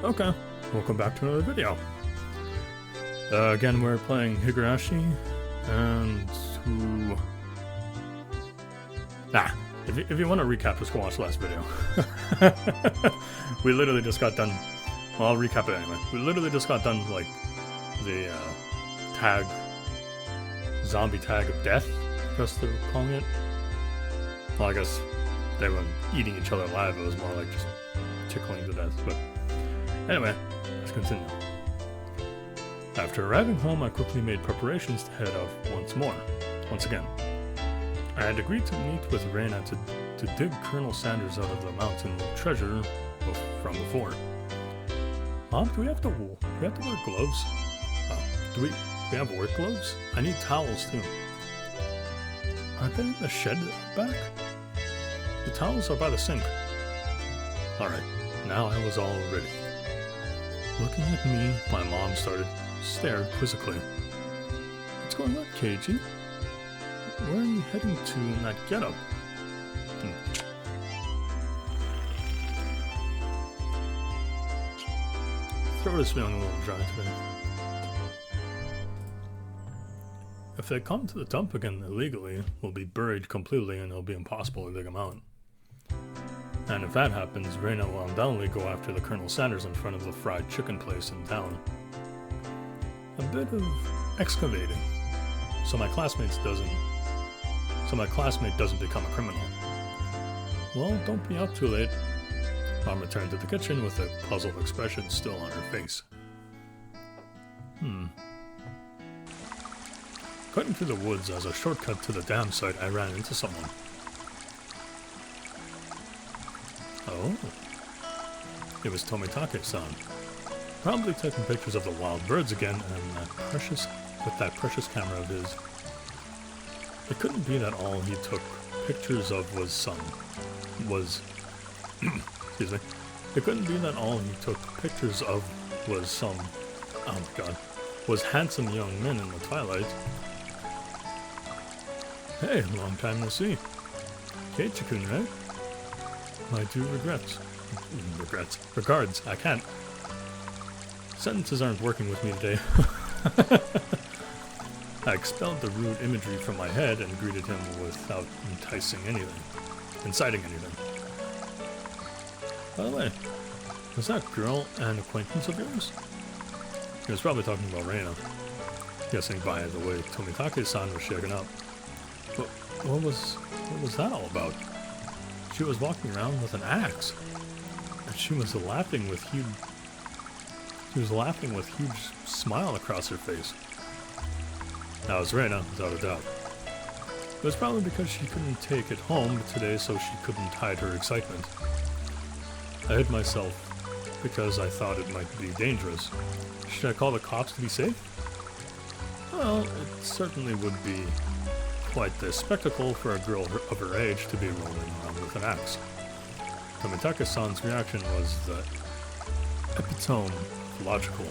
Okay, welcome back to another video. Again, we're playing Higurashi, and who... if you want to recap, just go watch the last video. We literally just got done... Well, I'll recap it anyway. We literally just got done, like, the tag... Zombie tag of death, I guess they're calling it. Well, I guess they weren't eating each other alive, it was more like just tickling to death, but... Anyway, let's continue. After arriving home, I quickly made preparations to head off once again. I had agreed to meet with Reina to dig Colonel Sanders out of the mountain treasure from before. Mom, do we have to wear gloves? Do we have work gloves? I need towels too. Aren't they in the shed back? The towels are by the sink. Alright, now I was all ready. Looking at me, my mom stared quizzically. What's going on, Keiji? Where are you heading to in that getup? Throat is feeling a little dry today. If they come to the dump again illegally, we'll be buried completely and it'll be impossible to dig them out. And if that happens, Reina will undoubtedly go after the Colonel Sanders in front of the fried chicken place in town. A bit of excavating, so my classmate doesn't become a criminal. Well, don't be up too late. Mom returned to the kitchen with a puzzled expression still on her face. Cutting through the woods as a shortcut to the dam site, I ran into someone. Oh, it was Tomitake-san, probably taking pictures of the wild birds again, and that precious camera of his. It couldn't be that all he took pictures of excuse me. It couldn't be that all he took pictures of was handsome young men in the twilight. Hey, long time no see. Keiichi-kun, right? My due regards, I can't. Sentences aren't working with me today. I expelled the rude imagery from my head and greeted him without inciting anything. By the way, was that girl an acquaintance of yours? He was probably talking about Reina, guessing by the way Tomitake-san was shaken up. But what was that all about? She was walking around with an axe, and she was laughing with huge smile across her face. That was Reina, without a doubt. It was probably because she couldn't take it home today, so she couldn't hide her excitement. I hid myself because I thought it might be dangerous. Should I call the cops to be safe? Well, it certainly would be quite the spectacle for a girl of her age to be rolling around with an axe. Tomitake-san's reaction was the epitome of logical.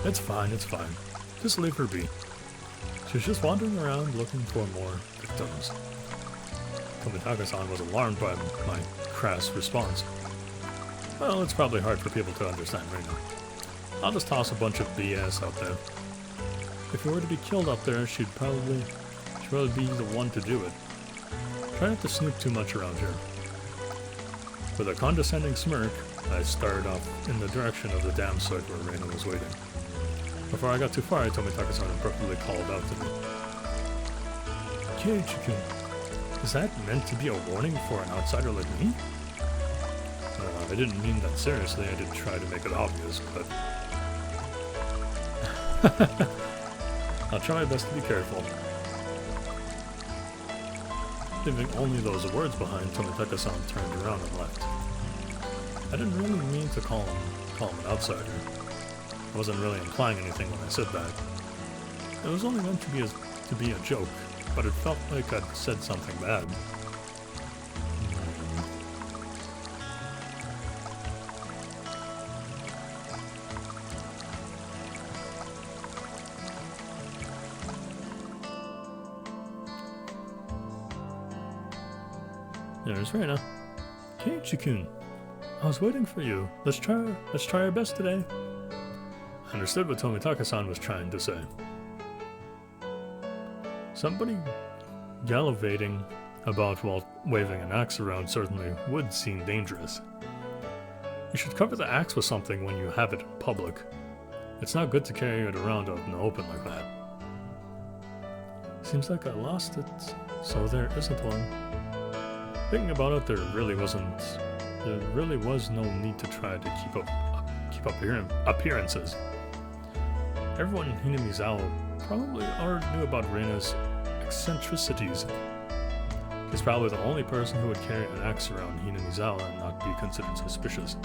It's fine. Just leave her be. She's just wandering around looking for more victims. Tomitake-san was alarmed by my crass response. Well, it's probably hard for people to understand right now. I'll just toss a bunch of BS out there. If you were to be killed up there, she'd probably be the one to do it. Try not to snoop too much around here. With a condescending smirk, I started off in the direction of the dam site where Reina was waiting. Before I got too far, Tomitake-san abruptly called out to me. Keiichi-kun, is that meant to be a warning for an outsider like me? I didn't mean that seriously, I did try to make it obvious, but... I'll try my best to be careful. Leaving only those words behind, Tomitake-san turned around and left. I didn't really mean to call him an outsider. I wasn't really implying anything when I said that. It was only meant to be a joke, but it felt like I'd said something bad. There's Reina. Keiichi-kun, I was waiting for you. Let's try our best today. I understood what Tomitaka-san was trying to say. Somebody gallivanting about while waving an axe around certainly would seem dangerous. You should cover the axe with something when you have it in public. It's not good to carry it around out in the open like that. Seems like I lost it, so there isn't one. Thinking about it, there really was no need to try to keep up appearances. Everyone in Hinamizawa probably already knew about Reina's eccentricities. She's probably the only person who would carry an axe around Hinamizawa and not be considered suspicious.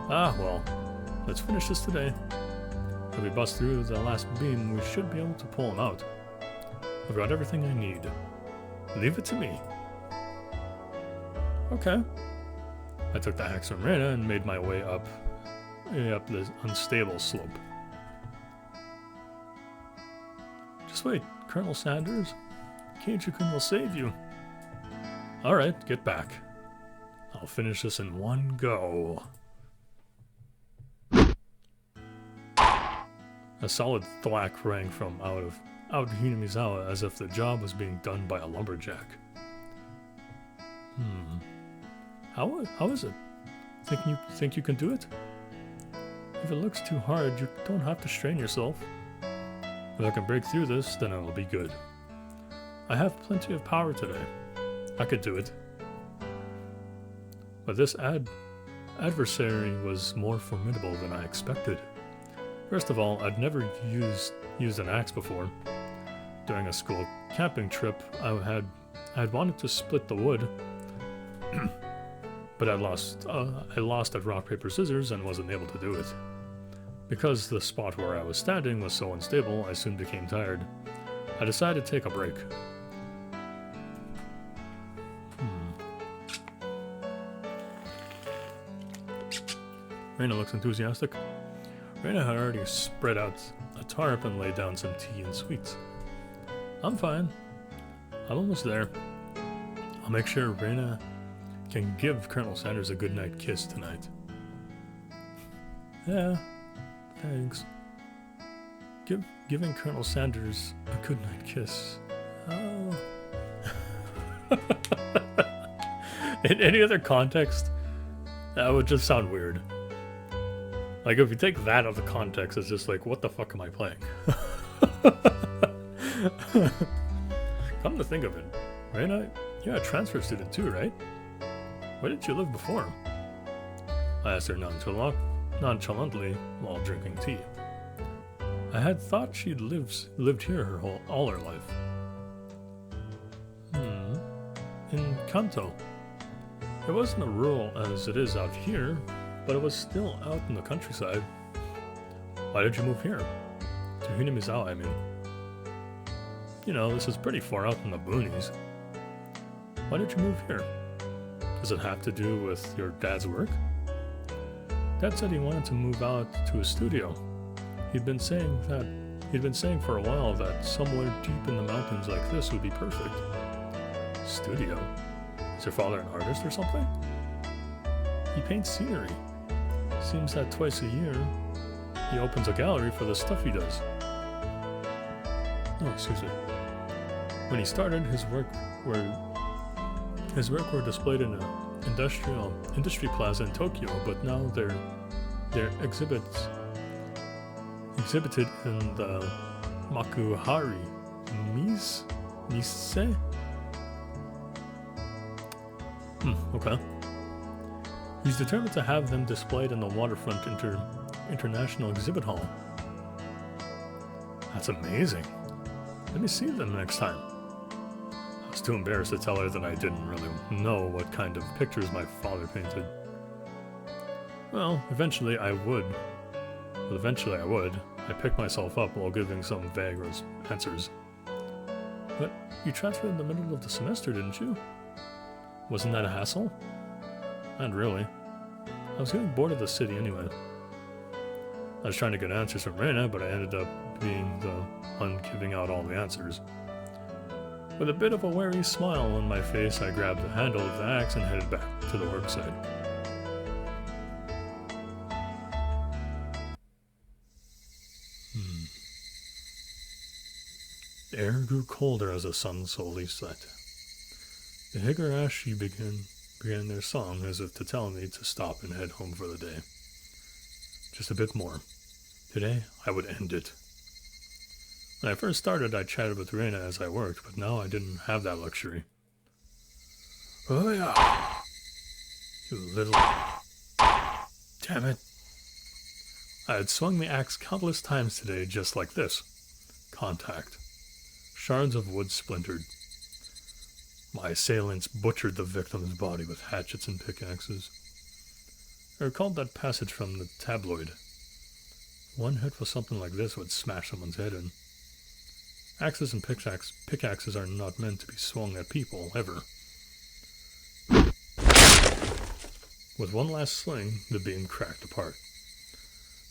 Ah, well, let's finish this today. If we bust through the last beam, we should be able to pull him out. I've got everything I need. Leave it to me. Okay. I took the axe from Reina and made my way up this unstable slope. Just wait, Colonel Sanders. Keiju-kun will save you. Alright, get back. I'll finish this in one go. A solid thwack rang from out of Hinamizawa as if the job was being done by a lumberjack. How is it? Think you can do it? If it looks too hard, you don't have to strain yourself. If I can break through this, then it'll be good. I have plenty of power today. I could do it. But this adversary was more formidable than I expected. First of all, I'd never used an axe before. During a school camping trip, I had wanted to split the wood, but I lost at rock, paper, scissors and wasn't able to do it. Because the spot where I was standing was so unstable, I soon became tired. I decided to take a break. Reina looks enthusiastic. Reina had already spread out a tarp and laid down some tea and sweets. I'm fine. I'm almost there. I'll make sure Reina can give Colonel Sanders a goodnight kiss tonight. Yeah, thanks. Giving Colonel Sanders a goodnight kiss. Oh. In any other context, that would just sound weird. Like, if you take that out of the context, it's just like, what the fuck am I playing? Come to think of it, Reina, you're a transfer student too, right? Where did you live before? I asked her nonchalantly while drinking tea. I had thought she'd lived here all her life. In Kanto. It wasn't as rural as it is out here, but it was still out in the countryside. Why did you move here? To Hinamizawa, I mean. You know, this is pretty far out in the boonies. Why did you move here? Does it have to do with your dad's work? Dad said he wanted to move out to a studio. He'd been saying for a while that somewhere deep in the mountains like this would be perfect. Studio? Is your father an artist or something? He paints scenery. Seems that twice a year, he opens a gallery for the stuff he does. Oh, excuse me. When he started, his work were displayed in an industry plaza in Tokyo, but now they're exhibited in the Makuhari Mise. Okay. He's determined to have them displayed in the Waterfront International Exhibit Hall. That's amazing. Let me see them next time. I was too embarrassed to tell her that I didn't really know what kind of pictures my father painted. Well, eventually I would. I picked myself up while giving some vague answers. But you transferred in the middle of the semester, didn't you? Wasn't that a hassle? Not really. I was getting bored of the city anyway. I was trying to get answers from Reina, but I ended up being the one giving out all the answers. With a bit of a wary smile on my face, I grabbed the handle of the axe and headed back to the worksite. The air grew colder as the sun slowly set. The Higurashi began their song as if to tell me to stop and head home for the day. Just a bit more. Today, I would end it. When I first started, I chatted with Reina as I worked, but now I didn't have that luxury. Oh yeah! You little... Damn it. I had swung the axe countless times today just like this. Contact. Shards of wood splintered. My assailants butchered the victim's body with hatchets and pickaxes. I recalled that passage from the tabloid. One hit with something like this would smash someone's head in. Axes and pickaxes are not meant to be swung at people, ever. With one last sling, the beam cracked apart.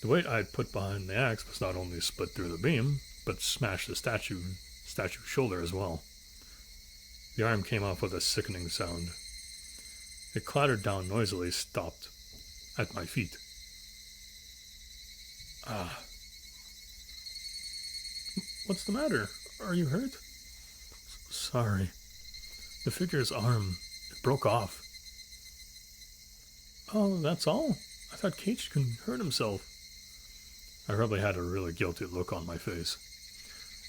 The weight I had put behind the axe was not only split through the beam, but smashed the statue's shoulder as well. The arm came off with a sickening sound. It clattered down noisily, stopped at my feet. Ah. What's the matter? Are you hurt? Sorry. The figure's arm, it broke off. Oh, that's all? I thought Ch.1 hurt himself. I probably had a really guilty look on my face.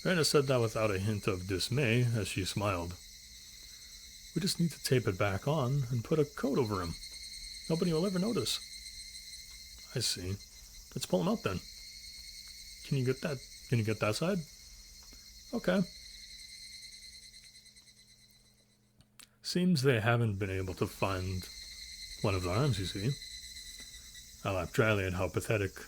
Reina said that without a hint of dismay as she smiled. We just need to tape it back on and put a coat over him. Nobody will ever notice. I see. Let's pull him out then. Can you get that side? Okay. Seems they haven't been able to find one of the arms, you see. I laughed dryly at how pathetic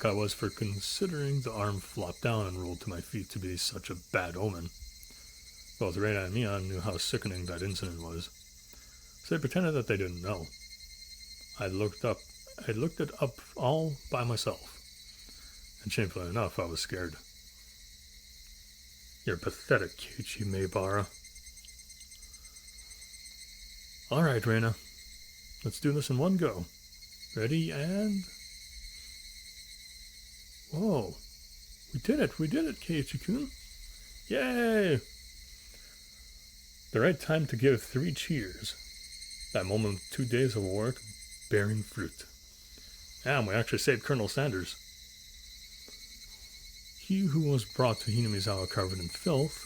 I was for considering the arm flopped down and rolled to my feet to be such a bad omen. Both Reina and Mion knew how sickening that incident was, so they pretended that they didn't know. I looked it up all by myself, and shamefully enough, I was scared. You're pathetic, Keiichi Maebara. Alright, Reina. Let's do this in one go. Ready, and... Whoa. We did it, Keiichi-kun. Yay! The right time to give 3 cheers. That moment of 2 days of work bearing fruit. And we actually saved Colonel Sanders. He who was brought to Hinamizawa covered in filth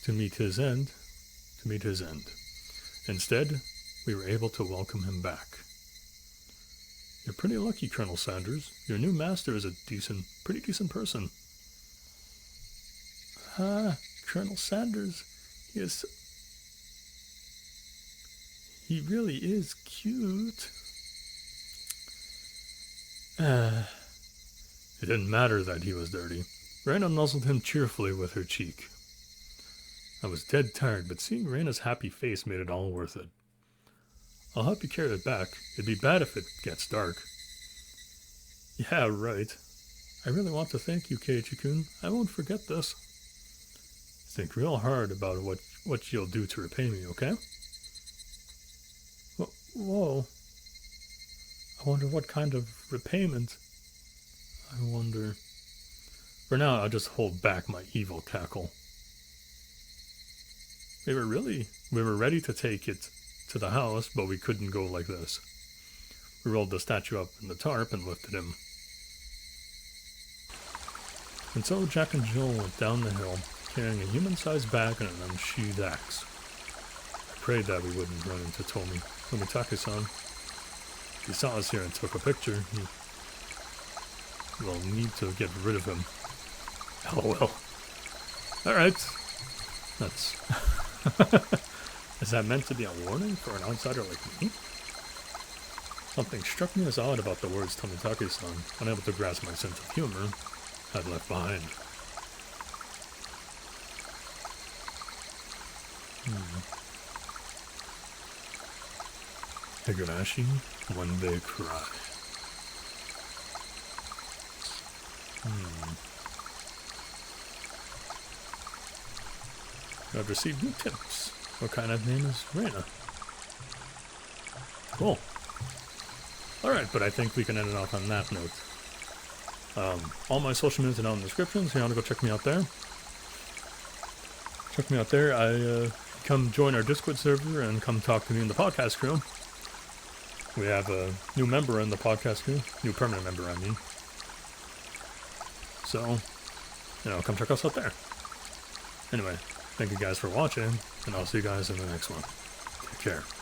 to meet his end. Instead, we were able to welcome him back. You're pretty lucky, Colonel Sanders. Your new master is a pretty decent person. Colonel Sanders, he really is cute. It didn't matter that he was dirty. Reina nuzzled him cheerfully with her cheek. I was dead tired, but seeing Reina's happy face made it all worth it. I'll help you carry it back. It'd be bad if it gets dark. Yeah, right. I really want to thank you, Keiichi-kun. I won't forget this. Think real hard about what you'll do to repay me, okay? Whoa. I wonder what kind of repayment. I wonder... For now, I'll just hold back my evil cackle. We were ready to take it to the house, but we couldn't go like this. We rolled the statue up in the tarp and lifted him. And so Jack and Jill went down the hill, carrying a human-sized bag and an unsheathed axe. I prayed that we wouldn't run into Tomitake-san. If he saw us here and took a picture, we'll need to get rid of him. LOL. Alright. That's... Is that meant to be a warning for an outsider like me? Something struck me as odd about the words Tomitake-san, unable to grasp my sense of humor, had left behind. Higurashi, when they cry. I've received new tips. What kind of name is Reina? Cool. Alright, but I think we can end it off on that note. All my social medias are down in the description, so you want to go check me out there. check me out there. Come join our Discord server and come talk to me in the podcast crew. We have a new member in the podcast crew. New permanent member, I mean. So, come check us out there. Anyway, thank you guys for watching, and I'll see you guys in the next one. Take care.